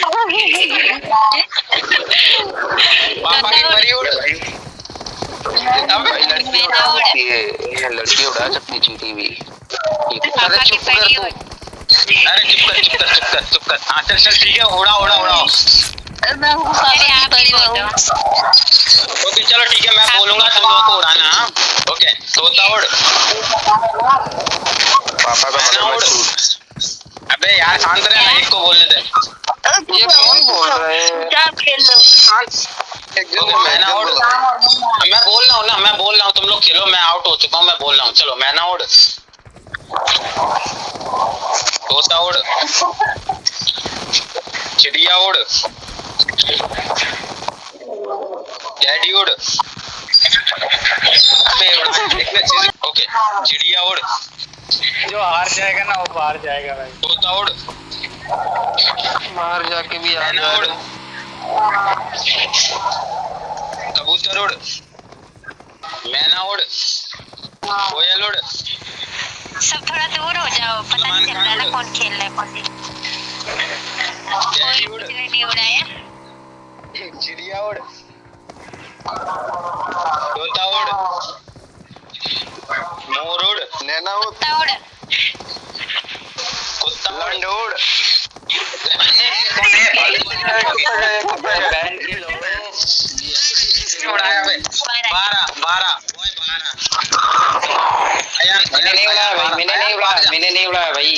पापा की परी उड़। अब लड़की उड़ा सकती चींटी भी। अरे चुप कर तू। अरे चुप कर। हाँ चल ठीक है, उड़ाओ। मैं हूँ पापा की परी हूँ। ओके चलो ठीक है, मैं बोलूंगा तुम लोगों को उड़ाना। ओके तोता उड़। पापा का मैना उड़। अबे यार शांत रहना, एक को बोलने दे। ये कौन बोल रहा है? क्या खेल मैना उड़। मैं बोल रहा हूँ तुम लोग खेलो, मैं आउट हो चुका हूँ, मैं बोल रहा हूँ। चलो मैना उड़। तोता उड़। चिड़िया उड़। डैडी उड़। ओके चिड़िया उड़। जो हार जाएगा ना वो बाहर जाएगा भाई। तोता उड़। बाहर जाके भी आ मैना उड़। कबूतर उड़। मैना उड़। कोयल उड़। सब थोड़ा दूर हो जाओ, पता नहीं चल रहा ना कौन खेल रहा है कौन नहीं। डैडी उड़। नहीं उड़ाया। चिड़िया उड़। तोता उड़। मोर उड़। नैना उड़। कुत्ता उड़। कुत्ता लंड उड़। उड़ाया बे। 12 मैंने नहीं उड़ाया भाई, मैंने नहीं उड़ाया भाई।